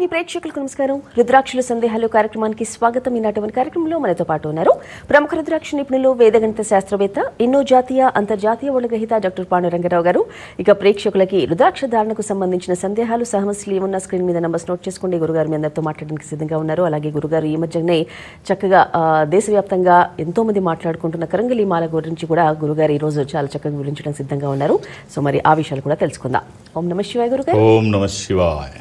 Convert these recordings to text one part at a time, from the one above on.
వాహిని ప్రేక్షకులకు నమస్కారం. రుద్రాక్షల సందేహాలు కార్యక్రమానికి స్వాగతం. ఈనాటి కార్యక్రమంలో మనతో పాటు ఉన్నారు ప్రముఖ రుద్రాక్ష నిపుణులు, వేదగణిత శాస్త్రవేత్త, ఎన్నో జాతీయ అంతర్జాతీయ అవార్డుల గ్రహీత డాక్టర్ పాండురంగారావు గారు. ఇక ప్రేక్షకులకి రుద్రాక్ష ధారణకు సంబంధించిన సందేహాలు, సమస్యలు ఏమన్నా స్క్రీన్ మీద నంబర్స్ నోట్ చేసుకోండి. గురుగారు మీ అందరితో మాట్లాడడానికి సిద్ధంగా ఉన్నారు. అలాగే గురుగారు ఈ మధ్యనే చక్కగా దేశవ్యాప్తంగా ఎంతో మంది మాట్లాడుకుంటున్న కరంగలి మాల గురించి కూడా గురుగారు ఈ రోజు చాలా చక్కగా వివరించడానికి సిద్ధంగా ఉన్నారు. సో మరి ఆ విషయాలు కూడా తెలుసుకుందాం. ఓం నమః శివాయ గురుగారు. ఓం నమః శివాయ.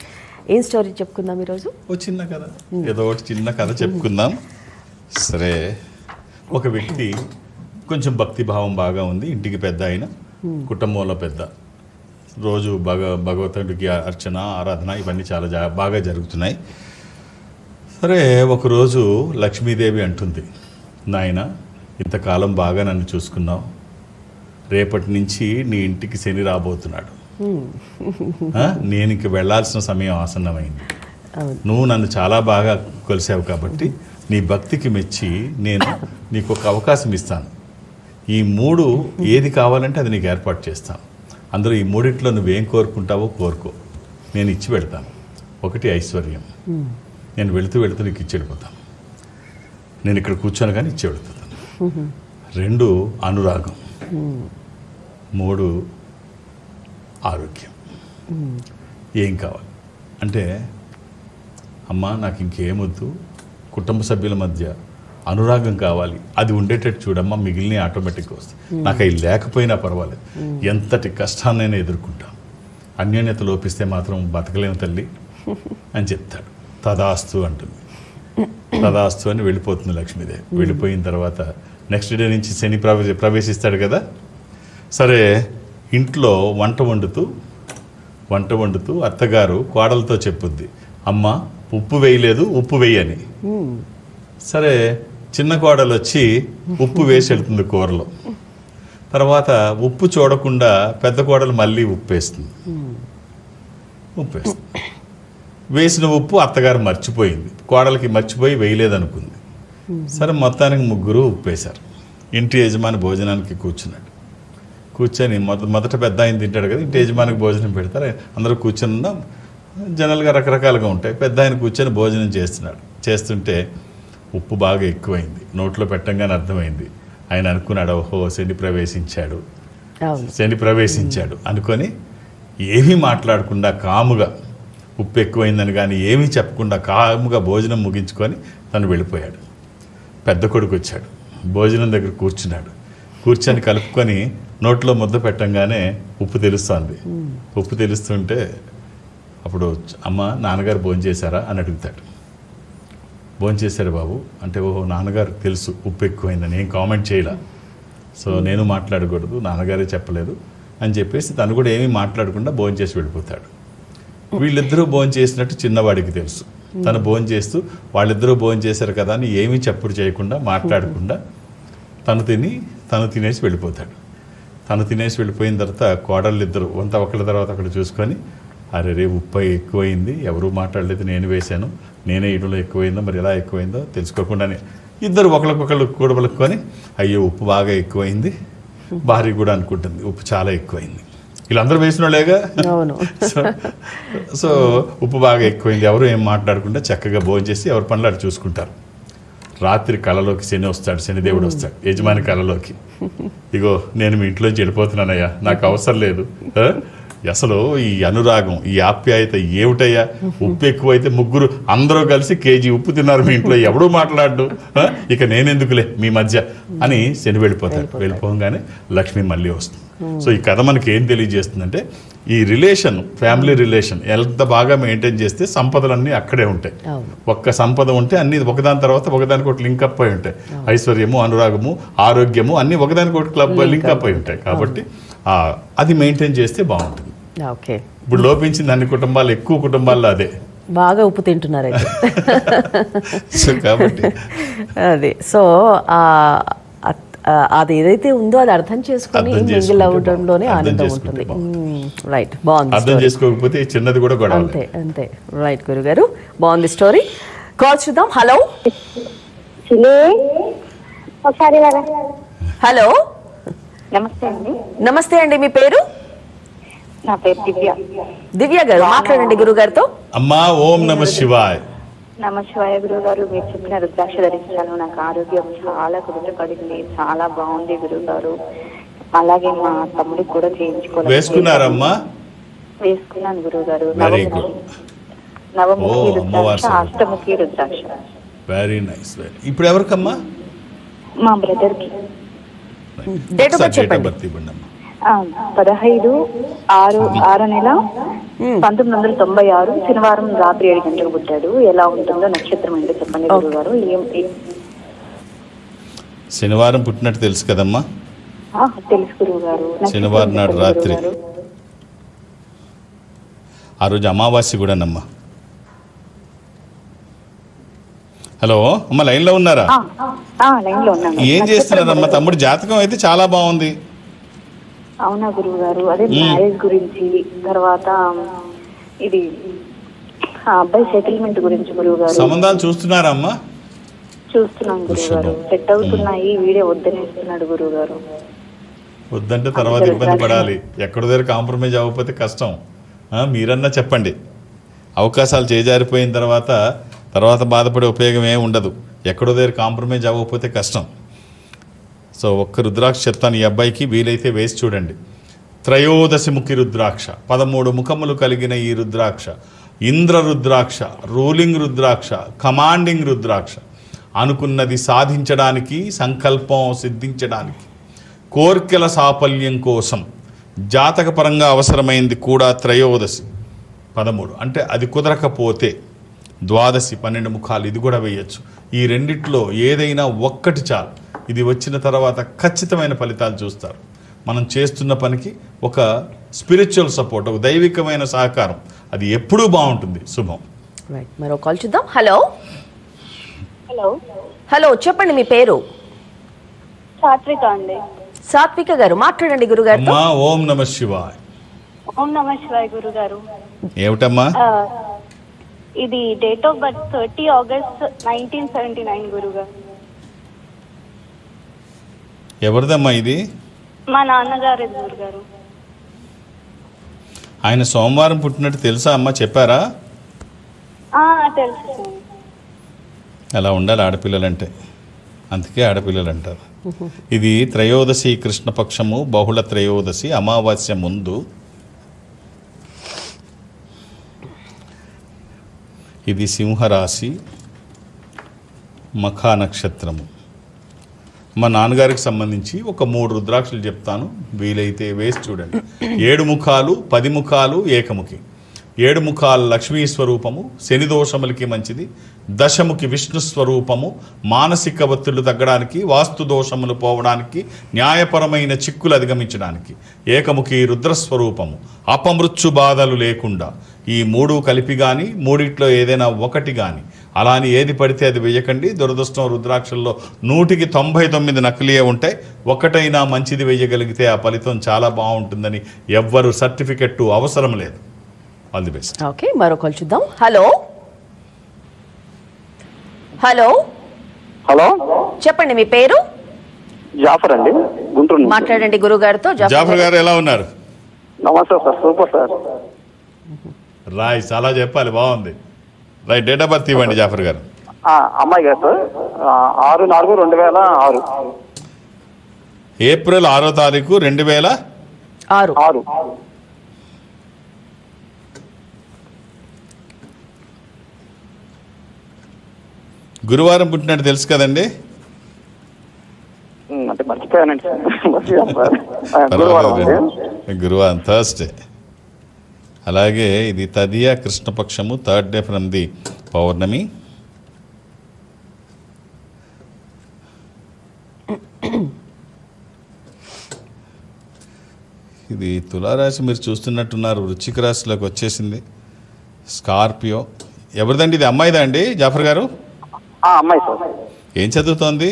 ఏం స్టోరీ చెప్పుకుందాం ఈరోజు? ఓ చిన్న కథ, ఏదో ఒకటి చిన్న కథ చెప్పుకుందాం. సరే, ఒక వ్యక్తి కొంచెం భక్తిభావం బాగా ఉంది, ఇంటికి పెద్ద అయిన, కుటుంబంలో పెద్ద, రోజు భగవంతుడికి అర్చన, ఆరాధన ఇవన్నీ చాలా బాగా జరుగుతున్నాయి. సరే, ఒకరోజు లక్ష్మీదేవి అంటుంది, నాయన ఇంతకాలం బాగా నన్ను చూసుకున్నావు, రేపటి నుంచి నీ ఇంటికి శని రాబోతున్నాడు, నేను ఇంక వెళ్లాల్సిన సమయం ఆసన్నమైంది, నువ్వు నన్ను చాలా బాగా కొలిసావు కాబట్టి నీ భక్తికి మెచ్చి నేను నీకు ఒక అవకాశం ఇస్తాను, ఈ మూడు ఏది కావాలంటే అది నీకు ఏర్పాటు చేస్తాను, అందులో ఈ మూడిట్లో నువ్వేం కోరుకుంటావో కోరుకో, నేను ఇచ్చి పెడతాను. ఒకటి ఐశ్వర్యం, నేను వెళుతూ వెళుతూ నీకు ఇచ్చి వెళ్ళిపోతాను, నేను ఇక్కడ కూర్చొని కానీ ఇచ్చి వెళుతాను. 2 అనురాగం, 3 ఆరోగ్యం. ఏం కావాలి అంటే, అమ్మ నాకు ఇంకేమొద్దు, కుటుంబ సభ్యుల మధ్య అనురాగం కావాలి, అది ఉండేటట్టు చూడమ్మా, మిగిలిన ఆటోమేటిక్గా వస్తాయి, నాకు అవి లేకపోయినా పర్వాలేదు, ఎంతటి కష్టాన్నైనా ఎదుర్కొంటాను, అన్యోన్యత లోపిస్తే మాత్రం బతకలేము తల్లి అని చెప్తాడు. తదాస్తు అంటుంది. తదాస్తు అని వెళ్ళిపోతుంది లక్ష్మీదేవి. వెళ్ళిపోయిన తర్వాత నెక్స్ట్ డే నుంచి శని ప్రవేశిస్తాడు కదా. సరే, ఇంట్లో వంట వండుతూ అత్తగారు కోడలతో చెప్పుద్ది, అమ్మ ఉప్పు వేయలేదు, ఉప్పు వేయని. సరే, చిన్న కోడలు వచ్చి ఉప్పు వేసి వెళ్తుంది కూరలో. తర్వాత ఉప్పు చూడకుండా పెద్ద కోడలు మళ్ళీ ఉప్పు వేస్తుంది. వేసిన ఉప్పు అత్తగారు మర్చిపోయింది, కోడలికి మర్చిపోయి వేయలేదనుకుంది. సరే, మొత్తానికి ముగ్గురు ఉప్పు వేశారు. ఇంటి యజమాని భోజనానికి కూర్చున్నాడు. కూర్చొని మొదట పెద్ద ఆయన తింటాడు కదా, ఇంటి యజమానికి భోజనం పెడతారు, అందరూ కూర్చొని ఉన్నాం. జనరల్గా రకరకాలుగా ఉంటాయి. పెద్ద ఆయన కూర్చొని భోజనం చేస్తుంటే ఉప్పు బాగా ఎక్కువైంది, నోట్లో పెట్టంగానే అర్థమైంది. ఆయన అనుకున్నాడు, ఓహో శని ప్రవేశించాడు అనుకొని ఏమీ మాట్లాడకుండా కాముగా, ఉప్పు ఎక్కువైందని కానీ ఏమీ చెప్పకుండా కాముగా భోజనం ముగించుకొని తను వెళ్ళిపోయాడు. పెద్ద కొడుకు వచ్చాడు, భోజనం దగ్గర కూర్చొని కలుపుకొని నోట్లో ముద్ద పెట్టంగానే ఉప్పు తెలుస్తుంది. ఉప్పు తెలుస్తుంటే అప్పుడు, అమ్మ నాన్నగారు భోంచేశారా అని అడుగుతాడు. భోంచేశారు బాబు అంటే, ఓహో నాన్నగారు తెలుసు ఉప్పు ఎక్కువైందని, ఏం కామెంట్ చేయలే, సో నేను మాట్లాడకూడదు, నాన్నగారే చెప్పలేదు అని చెప్పేసి తను కూడా ఏమీ మాట్లాడకుండా భోంచేసి వెళ్ళిపోతాడు. వీళ్ళిద్దరూ భోంచేసినట్టు చిన్నవాడికి తెలుసు. తను భోంచేస్తూ వాళ్ళిద్దరూ భోంచేశారు కదా అని ఏమీ చప్పుడు చేయకుండా, మాట్లాడకుండా తను తినేసి వెళ్ళిపోతాడు. తను తినేసి వెళ్ళిపోయిన తర్వాత కోడళ్ళిద్దరు ఒకళ్ళ తర్వాత ఒకళ్ళు చూసుకొని, అరే రే ఉప్పు ఎక్కువైంది, ఎవరూ మాట్లాడలేదు, నేను వేశాను, నేనే ఇటులో ఎక్కువైందో, మరి ఎలా ఎక్కువైందో తెలుసుకోకుండానే ఇద్దరు ఒకళ్ళకొకళ్ళు కూడబలుక్కొని, అయ్యో ఉప్పు బాగా ఎక్కువైంది, భార్య కూడా అనుకుంటుంది ఉప్పు చాలా ఎక్కువైంది, వీళ్ళందరూ వేసిన వాళ్ళేగా. సో ఉప్పు బాగా ఎక్కువైంది, ఎవరు ఏం మాట్లాడకుండా చక్కగా భోజనం చేసి ఎవరి పనులు అటు చూసుకుంటారు. రాత్రి కళలోకి శనిదేవుడు వస్తాడు యజమాని కళలోకి, ఇగో నేను మీ ఇంట్లోంచి వెళ్ళిపోతున్నానయ్యా, నాకు అవసరం లేదు, అసలు ఈ అనురాగం, ఈ ఆప్యాయత ఏమిటయ్యా, ఉప్పు ఎక్కువైతే ముగ్గురు అందరూ కలిసి కేజీ ఉప్పు తిన్నారు మీ ఇంట్లో, ఎవడూ మాట్లాడు, ఇక నేనెందుకులే మీ మధ్య అని శని వెళ్ళిపోతాడు. వెళ్ళిపోగానే లక్ష్మి మళ్ళీ వస్తుంది. సో ఈ కథ మనకి ఏం తెలియజేస్తుందంటే, ఈ రిలేషన్, ఫ్యామిలీ రిలేషన్ ఎంత బాగా మెయింటైన్ చేస్తే సంపదలన్నీ అక్కడే ఉంటాయి. ఒక్క సంపద ఉంటే అన్ని ఒకదాని తర్వాత ఒకదానికొకటి లింక్ అప్ అయి ఉంటాయి. ఐశ్వర్యము, అనురాగము, ఆరోగ్యము అన్ని ఒకదానికొకటి లింక్ అప్ అయి ఉంటాయి. కాబట్టి అది మెయింటైన్ చేస్తే బాగుంటుంది. ఇప్పుడు లోపించింది అన్ని కుటుంబాలు, ఎక్కువ కుటుంబాల్లో అదే, బాగా ఉప్పు తింటున్నారు కాబట్టి అదే. సో అది ఏదైతే ఉందో అది అర్థం చేసుకొని మింగిల్ అవడంలోనే ఆనందం ఉంటుంది. రైట్, బాగుంది. అర్థం చేసుకోకపోతే చిన్నది కూడా గొడవ. అంతే. రైట్ గురుగారు, బాగుంది స్టోరీ. కాల్ చూద్దాం. హలో హలో, నమస్తే అండి. నమస్తే అండి, మీ పేరు? నా పేరు దివ్య. దివ్య గారు మాట్లాడండి గురుగారితో. అమ్మా ఓం నమ శివాయ్. నమశివాయ గురువు గారు, మీరు చెప్పిన రుద్రాక్ష ధరించాను. నాకు ఆరోగ్యం చాలా కుదుటపడింది, చాలా బాగుంది గురువు గారు. అలాగే మా తమ్ముడికి కూడా చేయించుకోవాలి. వేసుకున్నారమ్మా? వేసుకున్నాను గురువు గారు. Very good. నవముఖి రుద్రాక్ష, అష్టముఖి రుద్రాక్ష. Very nice. ఇప్పుడు ఎవరికమ్మా? మా బ్రదర్ కి. డేట్ ఆఫ్ బర్త్ చెప్పండి. 15/6/1996 శనివారం రాత్రి 7 గంటలకు పుట్టాడు. ఎలా ఉంటుందో నక్షత్రం ఏంటో చెప్పండి గురువు గారు. శనివారం పుట్టినట్టు తెలుసు కదమ్మా? తెలుసు గురువు గారు. శనివారం నాడు రాత్రి, ఆ రోజు అమావాస్య కూడానమ్మా. హలో అమ్మ, లైన్లో ఉన్నారా? లైన్ లో ఉన్నాను. ఏం చేస్తున్నారమ్మా? తమ్ముడు జాతకం అయితే చాలా బాగుంది. అవునా గురువు గారు? అదే మ్యారేజ్ గురించి, తర్వాత ఇది అబ్బాయి సెటిల్మెంట్ గురించి గురువు గారు. సంబంధాలు చూస్తున్నారమ్మా? చూస్తున్నాం గురువు గారు. సెట్ అవుతున్నాయి. వీడే వద్దనేస్తున్నాడు గురువు గారు. వద్దంటే తర్వాత ఇబ్బంది పడాలి. ఎక్కడో దగ్గర కాంప్రమైజ్ అవ్వకపోతే కష్టం. మీరన్నా చెప్పండి. అవకాశాలు చేజారిపోయిన తర్వాత బాధపడే ఉపయోగం ఏమి ఉండదు. ఎక్కడో దగ్గర కాంప్రమైజ్ అవ్వకపోతే కష్టం. సో ఒక్క రుద్రాక్ష చెప్తాను ఈ అబ్బాయికి, వీలైతే వేసి చూడండి. త్రయోదశి ముఖి రుద్రాక్ష, 13 ముఖములు కలిగిన ఈ రుద్రాక్ష ఇంద్ర రుద్రాక్ష, రూలింగ్ రుద్రాక్ష, కమాండింగ్ రుద్రాక్ష. అనుకున్నది సాధించడానికి, సంకల్పం సిద్ధించడానికి, కోర్కెల సాఫల్యం కోసం జాతకపరంగా అవసరమైంది కూడా త్రయోదశి 13. అంటే అది కుదరకపోతే ద్వాదశి 12 ముఖాలు, ఇది కూడా వేయచ్చు. ఈ రెండిట్లో ఏదైనా ఒక్కటి చాలు. ఇది వచ్చిన తర్వాత ఖచ్చితమైన ఫలితాలు చూస్తారు. మనం చేస్తున్న పనికి ఒక స్పిరిచువల్ సపోర్ట్, ఒక దైవికమైన సహకారం, అది ఎప్పుడూ బాగుంటుంది. శుభం. మరో కాల్ చూద్దాం. హలో హలో హలో చెప్పండి, మీ పేరు? సాత్విక అండి. సాత్విక గారు మాట్లాడండి గురుగారితో. అమ్మా ఓం నమ శివాయ్. ఓం నమ శివాయ్ గురు గారు. ఏమిటమ్మా? ఇది డేట్ ఆఫ్ బర్త్ 30 ఆగస్ట్ 1979 గురుగారు. ఎవరిదమ్మా ఇది? మా నాన్నగారు గురుగారు. ఆయన సోమవారం పుట్టినట్టు తెలుసా అమ్మా? చెప్పారా? తెలుసు. అలా ఉండాలి ఆడపిల్లలంటే, అందుకే ఆడపిల్లలు అంటారు. ఇది త్రయోదశి కృష్ణపక్షము, బహుళ త్రయోదశి, అమావాస్య ముందు. ఇది సింహరాశి, మఖా నక్షత్రము. మా నాన్నగారికి సంబంధించి ఒక 3 రుద్రాక్షలు చెప్తాను, వీలైతే వేసి చూడండి. 7 ముఖాలు, 10 ముఖాలు, ఏకముఖి. 7 ముఖాలు లక్ష్మీ స్వరూపము, శని దోషములకి మంచిది. దశముఖి విష్ణు స్వరూపము, మానసిక ఒత్తిళ్లు తగ్గడానికి, వాస్తు దోషములు పోవడానికి, న్యాయపరమైన చిక్కులు అధిగమించడానికి. ఏకముఖి రుద్రస్వరూపము, అపమృత్యు బాధలు లేకుండా. ఈ 3 కలిపి కానీ, మూడిట్లో ఏదైనా ఒకటి కానీ, అలాని ఏది పడితే అది వేయకండి. దురదృష్టం, రుద్రాక్షల్లో 100కి 99 నకిలీయే ఉంటాయి. ఒకటైనా మంచిది వేయగలిగితే ఆ ఫలితం చాలా బాగుంటుందని ఎవ్వరు సర్టిఫికెట్ అవసరం లేదు. All the best. ఓకే, మరో కాల్ చూద్దాం. హలో హలో హలో చెప్పండి, మీ పేరు? జాఫర్ అండి, గుంటూరు నుంచి. మాట్లాడండి గురుగారితో. జాఫర్ గారు ఎలా ఉన్నారు? నమస్తే సార్, సూపర్ సార్. రాయ్, చాలా చెప్పాలి, బాగుంది. రైట్, డేట్ ఆఫ్ బర్త్ ఇవ్వండి జాఫర్ గారు. అమ్మాయి గారు సార్, 6/4/2006. ఏప్రిల్ 6వ తారీఖు 2006. గురువారం పుట్టినట్టు తెలుసు కదండి? అంటే మర్చిపోయానండి సార్. గురువారం థర్స్డే. అలాగే ఇది తదియా కృష్ణపక్షము, 3rd డే ఫ్రమ్ ది పౌర్ణమి. ఇది తులారాశి, మీరు చూస్తున్నట్టున్నారు. వృశ్చిక రాశిలోకి వచ్చేసింది. స్కార్పియో. ఎవరిదండి ఇది? అమ్మాయిదా అండి జాఫర్ గారు? అమ్మాయి సార్. ఏం చదువుతోంది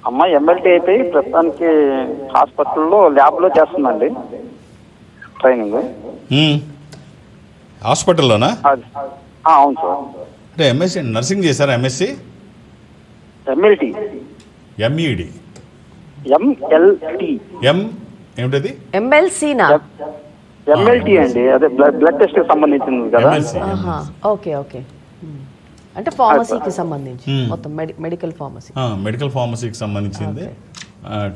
అమ్మాయి? MLT అయిపోయి ప్రస్తుతానికి హాస్పిటల్లో ల్యాబ్లో చేస్తుందండి ట్రైనింగ్. హాస్పిటల్లోనా? అవును సార్. అంటే ఎంఎస్సీ నర్సింగ్ చేశారా? MSc MLT. MEd MLT. ఏమిటది? MLCనా? ఎంఎల్టీ అండి, అదే బ్లడ్ టెస్ట్ కి సంబంధించింది కదా. MLC. Okay okay. అంటే ఫార్మసీకి సంబంధించి మొత్తం మెడికల్ ఫార్మసీ. మెడికల్ ఫార్మసీకి సంబంధించింది,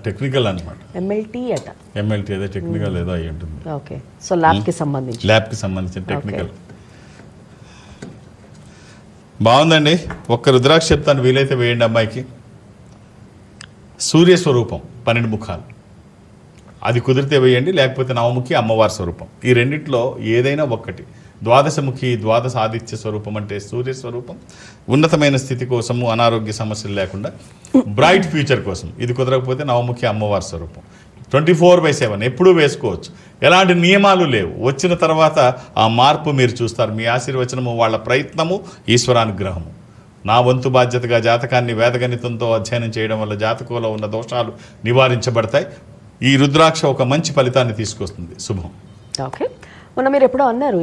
టెక్నికల్ అనమాట. ఎంఎల్టీ అట. ఎంఎల్టీ ఏదో టెక్నికల్ ఏదో అయి ఉంటుంది. ఓకే. సో ల్యాబ్కి సంబంధించి, ల్యాబ్కి సంబంధించిన టెక్నికల్. బాగుందండి. ఒక్క రుద్రాక్ష చెప్తాను, వీలైతే వేయండి అమ్మాయికి. సూర్యస్వరూపం 12 ముఖాలు, అది కుదిరితే వేయండి, లేకపోతే నవముఖి అమ్మవారి స్వరూపం. ఈ రెండిట్లో ఏదైనా ఒక్కటి. ద్వాదశముఖి ద్వాదశ ఆదిత్య స్వరూపం అంటే సూర్య స్వరూపం, ఉన్నతమైన స్థితి కోసము, అనారోగ్య సమస్యలు లేకుండా, బ్రైట్ ఫ్యూచర్ కోసం. ఇది కుదరకపోతే నవముఖి అమ్మవారి స్వరూపం. 24/7 ఎప్పుడూ వేసుకోవచ్చు, ఎలాంటి నియమాలు లేవు. వచ్చిన తర్వాత ఆ మార్పు మీరు చూస్తారు. మీ ఆశీర్వచనము, వాళ్ళ ప్రయత్నము, ఈశ్వరానుగ్రహము. నా వంతు బాధ్యతగా జాతకాన్ని వేదగణితంతో అధ్యయనం చేయడం వల్ల జాతకంలో ఉన్న దోషాలు నివారించబడతాయి. ఈ రుద్రాక్ష ఒక మంచి ఫలితాన్ని తీసుకొస్తుంది. శుభం. ఓకే. మొన్న మీరు ఎప్పుడో అన్నారు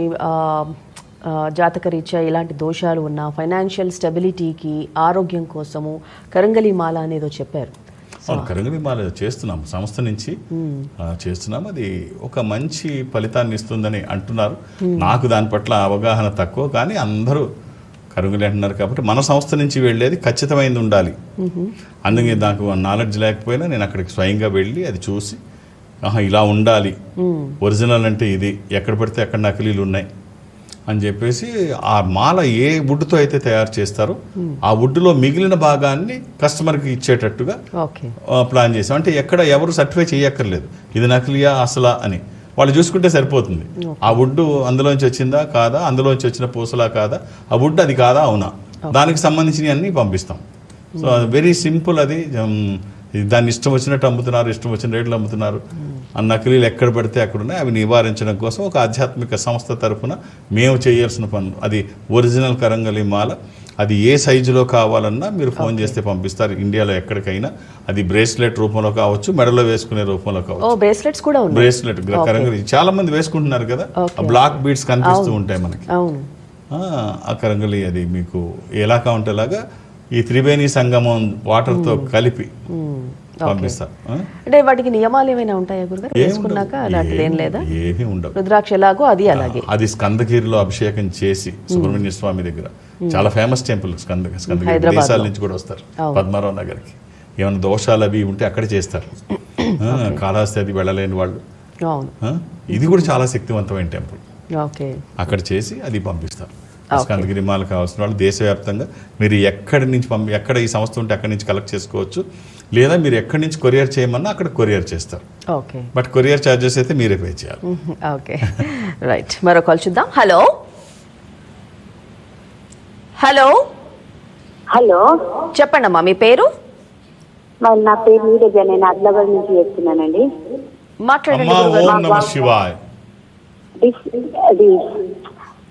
జాతకరీత్యా ఇలాంటి దోషాలు ఉన్న ఫైనాన్షియల్ స్టెబిలిటీకి, ఆరోగ్యం కోసము కరంగలి మాల అనేదో చెప్పారు. కరంగలి మాల చేస్తున్నాం, సంస్థ నుంచి చేస్తున్నాం. అది ఒక మంచి ఫలితాన్ని ఇస్తుందని అంటున్నారు. నాకు దాని పట్ల అవగాహన తక్కువ, కానీ అందరూ కరంగలి అంటున్నారు కాబట్టి మన సంస్థ నుంచి వెళ్ళేది ఖచ్చితమైనది ఉండాలి. అందుకే నాకు నాలెడ్జ్ లేకపోయినా నేను అక్కడికి స్వయంగా వెళ్ళి అది చూసి, ఇలా ఉండాలి, ఒరిజినల్ అంటే ఇది, ఎక్కడ పడితే అక్కడ నకిలీలు ఉన్నాయి అని చెప్పేసి ఆ మాల ఏ వుడ్తో అయితే తయారు చేస్తారో ఆ వుడ్లో మిగిలిన భాగాన్ని కస్టమర్కి ఇచ్చేటట్టుగా ప్లాన్ చేసాం. అంటే ఎక్కడ ఎవరు సర్టిఫై చేయక్కర్లేదు ఇది నకిలీయా అసలా అని, వాళ్ళు చూసుకుంటే సరిపోతుంది. ఆ వుడ్ అందులోంచి వచ్చిందా కాదా, అందులోంచి వచ్చిన పూసలా కాదా, ఆ వుడ్ అది కాదా అవునా, దానికి సంబంధించినవి అన్నీ పంపిస్తాం. So very simple. అది దాన్ని ఇష్టం వచ్చినట్టు అమ్ముతున్నారు, ఇష్టం వచ్చిన రేట్లు అమ్ముతున్నారు. ఆ నకిలీలు ఎక్కడ పడితే అక్కడ ఉన్నాయి. అవి నివారించడం కోసం ఒక ఆధ్యాత్మిక సంస్థ తరఫున మేము చేయాల్సిన పనులు. అది ఒరిజినల్ కరంగలి మాల, అది ఏ సైజులో కావాలన్నా మీరు ఫోన్ చేస్తే పంపిస్తారు. ఇండియాలో ఎక్కడికైనా. అది బ్రేస్లెట్ రూపంలో కావచ్చు, మెడలో వేసుకునే రూపంలో కావచ్చు. బ్రేస్లెట్స్ కూడా ఉన్నాయి. బ్రేస్లెట్ కరంగలి చాలా మంది వేసుకుంటున్నారు కదా, ఆ బ్లాక్ బీడ్స్ కనిపిస్తూ ఉంటాయి మనకి. ఆ కరంగలి అది మీకు ఎలా కావాలంటేలాగా ఈ త్రివేణి సంగమం వాటర్తో కలిపి పంపిస్తారు. అంటే వాటికి నియమాలు ఏమైనా ఉంటాయా గురుగారు? వేసుకున్నాక అలాంటిది ఏం లేదా? ఏమీ ఉండవు. రుద్రాక్ష ఎలాగో అది అలాగే. అది స్కందగిరిలో అభిషేకం చేసి సుబ్రహ్మణ్య స్వామి దగ్గర, చాలా ఫేమస్ టెంపుల్ స్కందగిరి, దేశాల నుంచి కూడా వస్తారు పద్మారావు నగర్కి. ఏమైనా దోషాలు అవి ఉంటే అక్కడ చేస్తారు. కాళహస్తి అది వెళ్ళలేని వాళ్ళు. ఇది కూడా చాలా శక్తివంతమైన టెంపుల్. అక్కడ చేసి అది పంపిస్తారు. స్కందగిరి మాల కావాల్సిన వాళ్ళు దేశవ్యాప్తంగా మీరు ఎక్కడి నుంచి ఎక్కడ ఈ సంస్థ ఉంటే అక్కడి నుంచి కలెక్ట్ చేసుకోవచ్చు, లేదా మీరు ఎక్కడి నుంచి కొరియర్ చేయమన్నా అక్కడ కొరియర్ చేస్తారు. బట్ కొరియర్ ఛార్జెస్ అయితే మీరే పే చేయాలి. Okay, right. మరో కాల్ చూద్దాం. హలో హలో హలో, చెప్పండి అమ్మా, మీ పేరు? నా పేరు నీరజ, నేను ఆదిలాబాద్ నుంచి చెప్తున్నానండి. మాట్లాడండి. ఓం నమః శివాయ. అది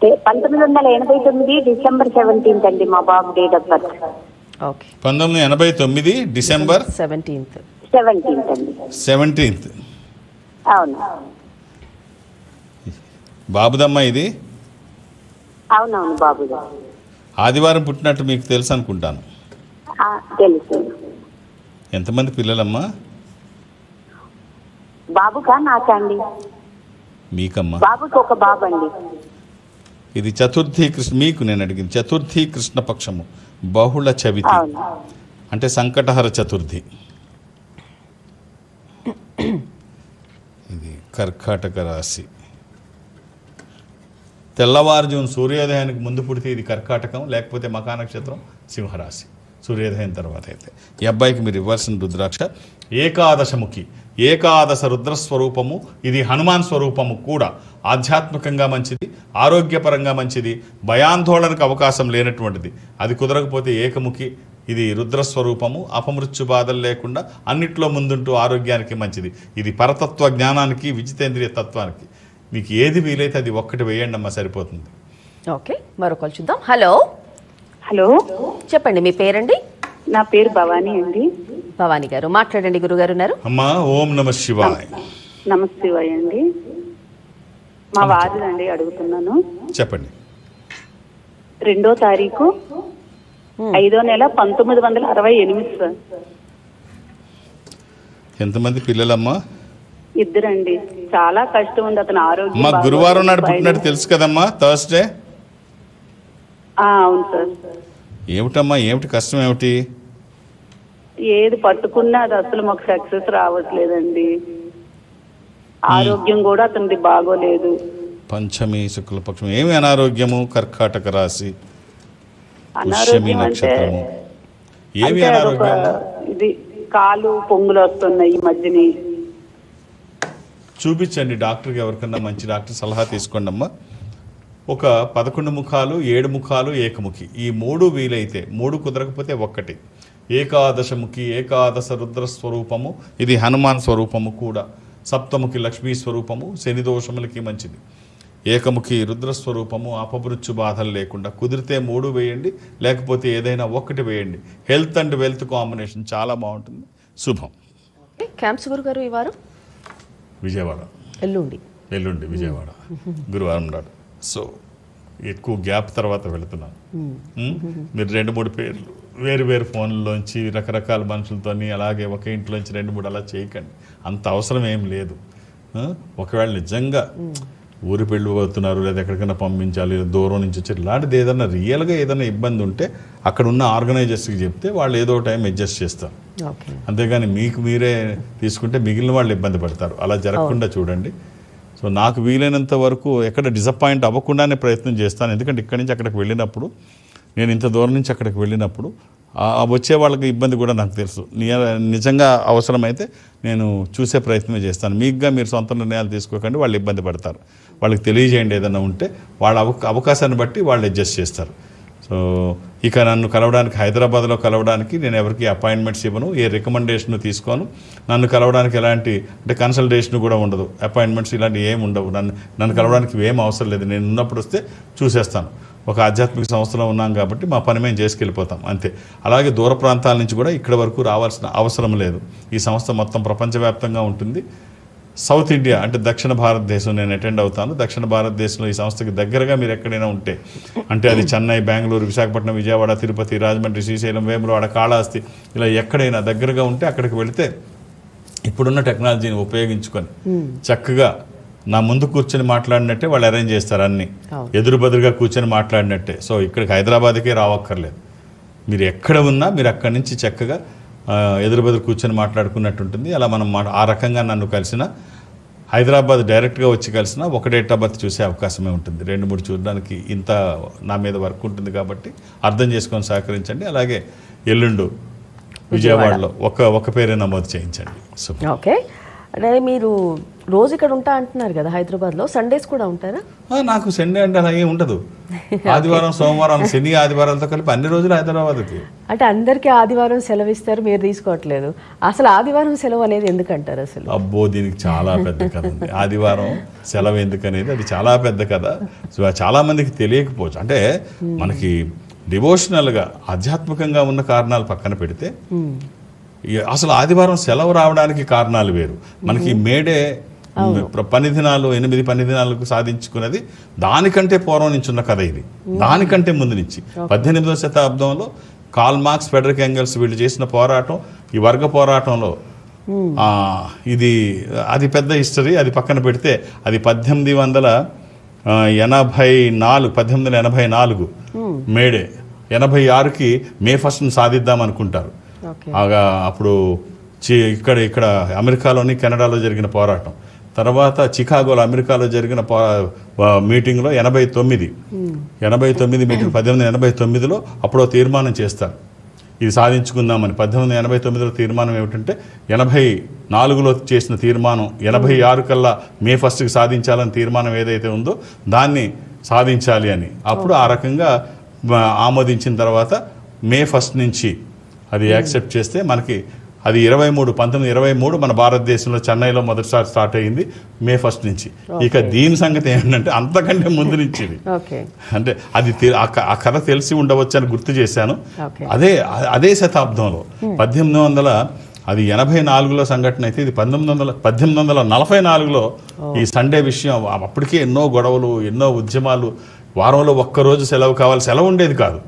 1989 డిసెంబర్ 17 అండి మా బాబు డేట్ ఆఫ్ బర్త్. 1989 డిసెంబర్ 17 అండి. 17. అవును. బాబుదమ్మా ఇది? అవునవును బాబు. ఆదివారం పుట్టినట్టు మీకు తెలుసు అనుకుంటాను. తెలుసు. ఎంతమంది పిల్లలమ్మా? బాబుకా నాకండి? మీకమ్మా? బాబుకి ఒక బాబు అండి. ఇది చతుర్థి కృష్ణ, మీకు నేను అడిగింది చతుర్థి కృష్ణపక్షము, బహుళ చవితి అంటే సంకటహర చతుర్థి. ఇది కర్కాటక రాశి. తెల్లవారుజామున సూర్యోదయానికి ముందు పుడితే ఇది కర్కాటకం, లేకపోతే మకా నక్షత్రం సింహరాశి. సూర్యోదయం తర్వాత అయితే ఈ అబ్బాయికి మీరు ఇవ్వాల్సిన రుద్రాక్ష ఏకాదశముఖి, ఏకాదశ రుద్రస్వరూపము. ఇది హనుమాన్ స్వరూపము కూడా. ఆధ్యాత్మికంగా మంచిది, ఆరోగ్యపరంగా మంచిది, భయాందోళనకు అవకాశం లేనటువంటిది. అది కుదరకపోతే ఏకముఖి. ఇది రుద్రస్వరూపము, అపమృత్యు బాధలు లేకుండా అన్నిట్లో ముందుంటూ ఆరోగ్యానికి మంచిది. ఇది పరతత్వ జ్ఞానానికి, విజితేంద్రియ తత్వానికి. మీకు ఏది వీలైతే అది ఒక్కటి వేయండి అమ్మా, సరిపోతుంది. ఓకే, మరొకరు చూద్దాం. హలో హలో, చెప్పండి, మీ పేరండి? నా పేరు భవానీ అండి. భవానీ గారు మాట్లాడండి. గురుగారు ఉన్నారు. అమ్మా ఓం నమః శివాయ. నమస్తే శివాయ అండి. మా వారు అండి అడుగుతున్నాను. చెప్పండి. 2వ తారీఖు 5వ నెల 1968 సార్. ఎంతమంది పిల్లలమ్మా? ఇద్దరండి. చాలా కష్టం ఉంది అతను ఆరోగ్యం. మా బాగోలేదు. గురువారం నాడు పుట్టినట్టు తెలుసు కదమ్మా, థర్స్డే. అవును సార్. ఏమిటమ్మా, ఏమిటి కష్టం, ఏమిటి? ఏది పట్టుకున్నా అది అసలు మాకు సక్సెస్ రావట్లేదండి. ఆరోగ్యం కూడా అతనిది బాగోలేదు. పంచమి శుక్లపక్షం. ఏమి అనారోగ్యము? కర్కాటక రాశి, పుష్యమి అనారోగ్యం అంటే నక్షత్రము. ఏమి అంటే అదొక అనారోగ్యం? ఇది కాలు పొంగులు వస్తున్నాయి ఈ మధ్యని. చూపించండి డాక్టర్కి, ఎవరికన్నా మంచి డాక్టర్ సలహా తీసుకోండి అమ్మా. ఒక 11 ముఖాలు, 7 ముఖాలు, ఏకముఖి, ఈ 3 వీలైతే, 3 కుదరకపోతే 1. ఏకాదశముఖి, ఏకాదశ రుద్ర స్వరూపము, ఇది హనుమాన్ స్వరూపము కూడా. సప్తముఖి లక్ష్మీ స్వరూపము, శని దోషములకి మంచిది. ఏకముఖి రుద్రస్వరూపము, అపమృత్యు బాధలు లేకుండా. కుదిరితే 3 వేయండి, లేకపోతే ఏదైనా 1 వేయండి. హెల్త్ అండ్ వెల్త్ కాంబినేషన్ చాలా బాగుంటుంది. శుభం. క్యాంప్స్ గురుగారు ఈ వారం విజయవాడ, ఎల్లుండి విజయవాడ, గురువారం నాడు. సో ఎక్కువ గ్యాప్ తర్వాత వెళుతున్నాను. మీరు 2-3 పేర్లు వేరు వేరు ఫోన్లోంచి రకరకాల మనుషులతోని అలాగే ఒక ఇంట్లోంచి 2-3 అలా చేయకండి. అంత అవసరం ఏం లేదు. ఒకవేళ నిజంగా ఊరి పెళ్ళి పోతున్నారు, లేదా ఎక్కడికైనా పంపించాలి, దూరం నుంచి వచ్చి ఇలాంటిది ఏదైనా రియల్గా ఏదైనా ఇబ్బంది ఉంటే అక్కడ ఉన్న ఆర్గనైజర్స్కి చెప్తే వాళ్ళు ఏదో టైం అడ్జస్ట్ చేస్తారు. అంతేగాని మీకు మీరే తీసుకుంటే మిగిలిన వాళ్ళు ఇబ్బంది పడతారు. అలా జరగకుండా చూడండి. సో నాకు వీలైనంత వరకు ఎక్కడ డిసప్పాయింట్ అవ్వకుండానే ప్రయత్నం చేస్తాను. ఎందుకంటే ఇక్కడి నుంచి అక్కడికి వెళ్ళినప్పుడు, నేను ఇంత దూరం నుంచి అక్కడికి వెళ్ళినప్పుడు వచ్చే వాళ్ళకి ఇబ్బంది కూడా నాకు తెలుసు. నిజంగా అవసరమైతే నేను చూసే ప్రయత్నమే చేస్తాను. మీకుగా మీరు సొంత నిర్ణయాలు తీసుకోకండి, వాళ్ళు ఇబ్బంది పడతారు. వాళ్ళకి తెలియజేయండి ఏదైనా ఉంటే, వాళ్ళ అవకాశాన్ని బట్టి వాళ్ళు అడ్జస్ట్ చేస్తారు. సో ఇక నన్ను కలవడానికి, హైదరాబాద్లో కలవడానికి నేను ఎవరికి అపాయింట్మెంట్స్ ఇవ్వను, ఏ రికమెండేషన్ తీసుకోను. నన్ను కలవడానికి ఎలాంటి అంటే కన్సల్టేషన్ కూడా ఉండదు, అపాయింట్మెంట్స్ ఇలాంటివి ఏమి ఉండవు. నన్ను కలవడానికి ఏం అవసరం లేదు. నేను ఉన్నప్పుడు వస్తే చూసేస్తాను. ఒక ఆధ్యాత్మిక సంస్థలో ఉన్నాం కాబట్టి మా పని మేము చేసుకెళ్ళిపోతాం అంతే. అలాగే దూర ప్రాంతాల నుంచి కూడా ఇక్కడ వరకు రావాల్సిన అవసరం లేదు. ఈ సంస్థ మొత్తం ప్రపంచవ్యాప్తంగా ఉంటుంది. సౌత్ ఇండియా అంటే దక్షిణ భారతదేశం నేను అటెండ్ అవుతాను. దక్షిణ భారతదేశంలో ఈ సంస్థకి దగ్గరగా మీరు ఎక్కడైనా ఉంటే, అంటే అది చెన్నై, బెంగళూరు, విశాఖపట్నం, విజయవాడ, తిరుపతి, రాజమండ్రి, శ్రీశైలం, వేములవాడ, కాళహస్తి, ఇలా ఎక్కడైనా దగ్గరగా ఉంటే అక్కడికి వెళితే ఇప్పుడున్న టెక్నాలజీని ఉపయోగించుకొని చక్కగా నా ముందు కూర్చొని మాట్లాడినట్టే వాళ్ళు అరేంజ్ చేస్తారు అన్నీ. ఎదురు బదురుగా కూర్చొని మాట్లాడినట్టే. సో ఇక్కడికి హైదరాబాద్కే రావక్కర్లేదు. మీరు ఎక్కడ ఉన్నా మీరు అక్కడి నుంచి చక్కగా ఎదురు బదురు కూర్చొని మాట్లాడుకున్నట్టు ఉంటుంది. అలా మనం ఆ రకంగా నన్ను కలిసిన, హైదరాబాద్ డైరెక్ట్గా వచ్చి కలిసిన ఒక డేట్ ఆఫ్ బర్త్ చూసే అవకాశమే ఉంటుంది. 2-3 చూడడానికి ఇంత నా మీద వర్క్ ఉంటుంది కాబట్టి అర్థం చేసుకొని సహకరించండి. అలాగే ఎల్లుండు విజయవాడలో ఒక పేరే నమోదు చేయించండి. ఓకే. అంటే మీరు రోజు ఇక్కడ ఉంటా అంటున్నారు కదా హైదరాబాద్లో, సండేస్ కూడా ఉంటారా? నాకు సండే అంటే అలా ఏం ఉండదు. ఆదివారం, సోమవారం, శని, ఆదివారాలతో కలిపి అన్ని రోజులు హైదరాబాద్కి. అంటే అందరికీ ఆదివారం సెలవు ఇస్తారు, మీరు తీసుకోవట్లేదు. అసలు ఆదివారం సెలవు అనేది ఎందుకంటారు అసలు? అబ్బో, దీనికి చాలా పెద్ద కథ ఉంది. ఆదివారం సెలవు ఎందుకనేది అది చాలా పెద్ద కథ. సో చాలా మందికి తెలియకపోవచ్చు. అంటే మనకి డివోషనల్గా, ఆధ్యాత్మికంగా ఉన్న కారణాలు పక్కన పెడితే అసలు ఆదివారం సెలవు రావడానికి కారణాలు వేరు. మనకి మేడే పని దినాలు, 8 పని దినాలకు సాధించుకున్నది దానికంటే పూర్వం నుంచి ఉన్న కథ ఇది. దానికంటే ముందు నుంచి 18వ శతాబ్దంలో కార్ల్ మార్క్స్, ఫ్రెడరిక్ ఎంగెల్స్ వీళ్ళు చేసిన పోరాటం, ఈ వర్గ పోరాటంలో ఇది అది పెద్ద హిస్టరీ. అది పక్కన పెడితే అది 1884 మేడే. 86కి మే 1ని సాధిద్దాం అనుకుంటారు. అప్పుడు ఇక్కడ అమెరికాలోని, కెనడాలో జరిగిన పోరాటం. తర్వాత చికాగోలో, అమెరికాలో జరిగిన మీటింగ్లో 89 మీటింగ్ 1889లో అప్పుడు తీర్మానం చేస్తారు, ఇది సాధించుకుందామని. 1889లో తీర్మానం ఏమిటంటే 84లో చేసిన తీర్మానం 86 కల్లా మే 1కి సాధించాలని తీర్మానం ఏదైతే ఉందో దాన్ని సాధించాలి అని. అప్పుడు ఆ రకంగా ఆమోదించిన తర్వాత మే 1 నుంచి అది యాక్సెప్ట్ చేస్తే మనకి అది 1923 మన భారతదేశంలో చెన్నైలో మొదటిసారి స్టార్ట్ అయ్యింది మే 1 నుంచి. ఇక దీని సంగతి ఏంటంటే అంతకంటే ముందు నుంచి అంటే అది ఆ కథ తెలిసి ఉండవచ్చు అని గుర్తు చేశాను. అదే శతాబ్దంలో 1884లో సంఘటన అయితే ఇది 1844లో ఈ సండే విషయం. అప్పటికే ఎన్నో గొడవలు, ఎన్నో ఉద్యమాలు. వారంలో ఒక్కరోజు సెలవు కావాలి, సెలవు ఉండేది కాదు.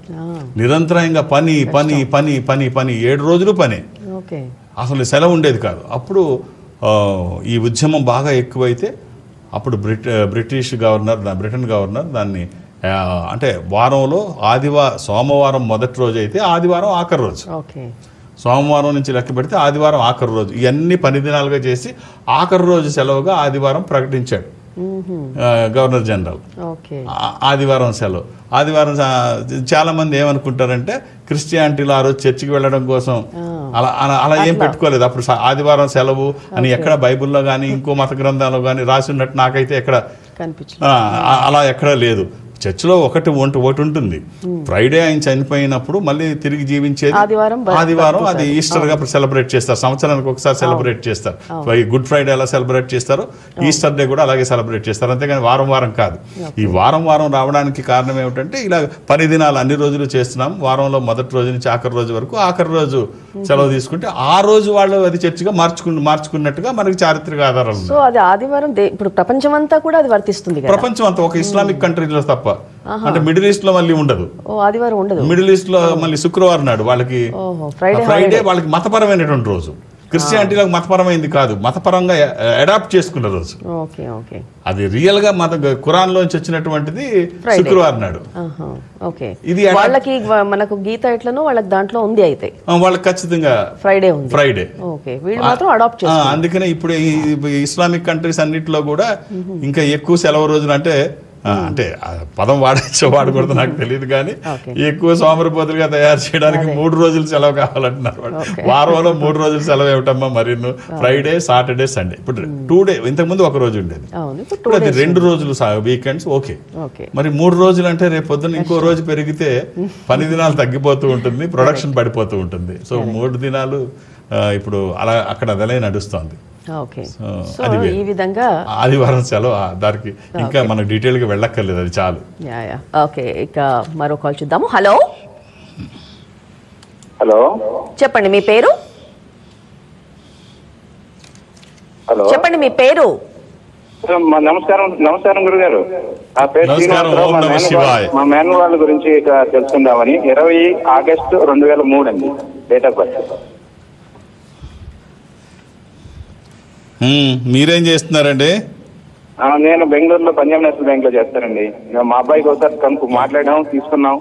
నిరంతరంగా పని పని పని పని పని 7 రోజులు పని, అసలు సెలవు ఉండేది కాదు. అప్పుడు ఈ ఉద్యమం బాగా ఎక్కువైతే అప్పుడు బ్రిటన్ గవర్నర్ దాన్ని అంటే వారంలో సోమవారం మొదటి రోజు అయితే ఆదివారం ఆఖరి రోజు, ఓకే, సోమవారం నుంచి లెక్క పెడితే ఆదివారం ఆఖరి రోజు, ఇవన్నీ 10 దినాలుగా చేసి ఆఖరి రోజు సెలవుగా ఆదివారం ప్రకటించాడు గవర్నర్ జనరల్. ఆదివారం సెలవు. ఆదివారం చాలా మంది ఏమనుకుంటారంటే క్రిస్టియానిటీలో ఆ రోజు చర్చికి వెళ్ళడం కోసం అలా ఏం పెట్టుకోలేదు. అప్పుడు ఆదివారం సెలవు అని ఎక్కడ బైబిల్లో కానీ ఇంకో మత గ్రంథాల్లో కానీ రాసి ఉన్నట్టు నాకైతే ఎక్కడ అలా ఎక్కడ లేదు. చర్చిలో ఒకటి ఉంటుంది, ఫ్రైడే ఆయన చనిపోయినప్పుడు మళ్ళీ తిరిగి జీవించేది ఆదివారం, అది ఈస్టర్ గా సెలబ్రేట్ చేస్తారు, సంవత్సరానికి ఒకసారి సెలబ్రేట్ చేస్తారు. గుడ్ ఫ్రైడే ఎలా సెలబ్రేట్ చేస్తారో ఈస్టర్ డే కూడా అలాగే సెలబ్రేట్ చేస్తారు, అంతేగాని వారం కాదు. ఈ వారం రావడానికి కారణం ఏమిటంటే ఇలా 10 దినాలు అన్ని రోజులు చేస్తున్నాం, వారంలో మొదటి రోజు నుంచి ఆఖరి రోజు వరకు, ఆఖరి రోజు సెలవు తీసుకుంటే ఆ రోజు వాళ్ళు అది చర్చిగా మార్చుకున్నట్టుగా మనకి చారిత్రక ఆధారాలు. సో అది ఆదివారం ఇప్పుడు ప్రపంచం అంతా కూడా అది వర్తిస్తుంది, ప్రపంచం అంతా, ఒక ఇస్లామిక్ కంట్రీలో తప్ప. అంటే మిడిల్ ఈస్ట్ లో మళ్ళీ ఉండదు, ఆదివారం ఉండదు. మిడిల్ ఈస్ట్ లో మళ్ళీ శుక్రవారం నాడు వాళ్ళకి ఫ్రైడే వాళ్ళకి మతపరమైనటువంటి రోజు. క్రిస్టియానిటీలో మతపరమైంది కాదు, మతపరంగా అడాప్ట్ చేసుకున్న రోజు. అది రియల్ గా ఖురాన్ లోంచి వచ్చినటువంటిది శుక్రవారం నాడు. ఇది వాళ్ళకి మనకు గీత ఎట్లనో వాళ్ళకి దాంట్లో ఉంది, అయితే వాళ్ళకి ఖచ్చితంగా ఫ్రైడే. అందుకనే ఇప్పుడు ఇస్లామిక్ కంట్రీస్ అన్నిటిలో కూడా ఇంకా ఎక్కువ సెలవు రోజులు, అంటే పదం వాడకూడదు నాకు తెలియదు కానీ ఎక్కువ సోమరిపోతులుగా తయారు చేయడానికి 3 రోజులు సెలవు కావాలంటున్నారు. వారంలో 3 రోజులు సెలవు ఏమిటమ్మా మరి, ఫ్రైడే, సాటర్డే, సండే. ఇప్పుడు 2 డే, ఇంతకుముందు ఒక రోజు ఉండేది, ఇప్పుడు అది 2 రోజులు వీకెండ్స్. ఓకే, మరి 3 రోజులు అంటే రేపు పొద్దున్న ఇంకో రోజు పెరిగితే 10 దినాలు తగ్గిపోతూ ఉంటుంది, ప్రొడక్షన్ పడిపోతూ ఉంటుంది. సో 3 దినాలు ఇప్పుడు అలా అక్కడ అదలే నడుస్తుంది. ఈ విధంగా ఆదివారం సెలవు, దానికి ఇంకా మనకు డీటెయిల్ గా వెళ్ళక్కర్లేదు, అది చాలు. ఓకే, ఇక మరో కాల్ చూద్దాము. హలో చెప్పండి మీ పేరు. చెప్పండి మీ పేరు. నమస్కారం గురుగారు. నా పేరు మా మేన వాళ్ళ గురించి తెలుసుకుందామని. 20 ఆగస్టు 2003 అండి డేట్ ఆఫ్ బర్త్. మీరేం చేస్తున్నారండి? నేను బెంగళూరులో పంజాబ్ నేషనల్ బ్యాంక్ లో చేస్తానండి. మా అబ్బాయికి ఒకసారి తీసుకున్నాం,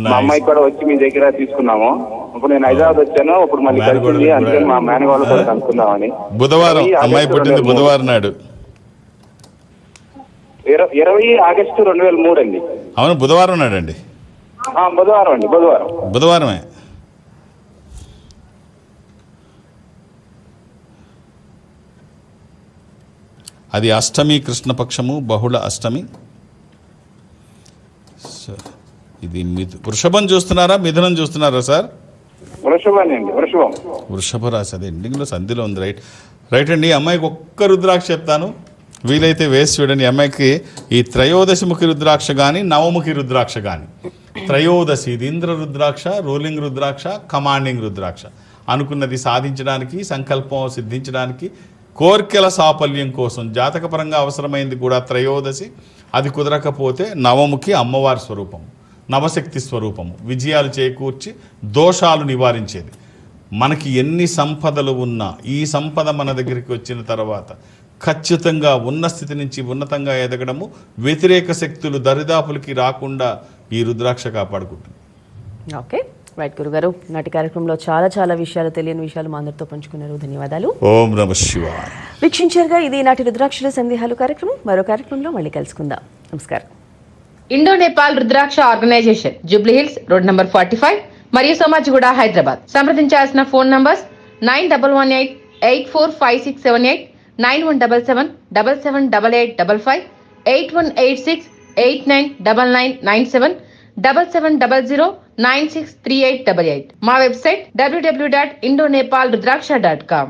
మా అమ్మాయికి కూడా వచ్చి మీ దగ్గర తీసుకున్నాము. ఇప్పుడు నేను హైదరాబాద్ వచ్చాను, ఇప్పుడు మళ్ళీ కలిసింది, అందుకని మా మేనగాళ్ళు కూడా కనుక్కుందామని. బుధవారం అమ్మాయి పుట్టింది, బుధవారం నాడు. 20 ఆగస్టు 2003 అండి. అవును, బుధవారం నాడండి. బుధవారమే. అది అష్టమి, కృష్ణపక్షము, బహుళ అష్టమి. ఇది వృషభం చూస్తున్నారా, మిథునం చూస్తున్నారా సార్? వృషభ రాశి, అది ఎండింగ్లో సంధిలో ఉంది. రైట్ అండి. అమ్మాయికి ఒక్క రుద్రాక్ష చెప్తాను, వీలైతే వేసి చూడండి. అమ్మాయికి ఈ త్రయోదశముఖి రుద్రాక్ష కానీ నవముఖి రుద్రాక్ష కానీ, త్రయోదశి ఇది ఇంద్ర రుద్రాక్ష, రూలింగ్ రుద్రాక్ష, కమాండింగ్ రుద్రాక్ష. అనుకున్నది సాధించడానికి, సంకల్పం సిద్ధించడానికి, కోర్కెల సాఫల్యం కోసం జాతకపరంగా అవసరమైంది కూడా త్రయోదశి. అది కుదరకపోతే నవముఖి అమ్మవారి స్వరూపం, నవశక్తి స్వరూపము, విజయాలు చేకూర్చి దోషాలు నివారించేది. మనకి ఎన్ని సంపదలు ఉన్నా ఈ సంపద మన దగ్గరికి వచ్చిన తర్వాత ఖచ్చితంగా ఉన్న స్థితి నుంచి ఉన్నతంగా ఎదగడము, వ్యతిరేక శక్తులు దరిదాపులకి రాకుండా ఈ రుద్రాక్ష కాపాడుకుంటుంది. ఓకే, రైట్ గురుగారు. నాటి కార్యక్రమంలో చాలా విషయాలు, తెలియని విషయాలు మా అందరితో పంచుకున్నారు. ధన్యవాదాలు. ఓం నమః శివాయ. వీక్షించారుగా, ఇది నాటి రుద్రాక్షల సందేహాలు కార్యక్రమం. మరో కార్యక్రమంలో మళ్ళీ కలుసుకుందాం. నమస్కారం. Indo Nepal Rudraksha organisation, Jubilee Hills road number 45 మరియు సోమాజిగూడ, హైదరాబాద్. సంప్రదించాల్సిన ఫోన్ నంబర్స్ 9118845678, 9177778855, 8186899997, 7700963888. మా వెబ్సైట్ www.indonepalrudraksha.com.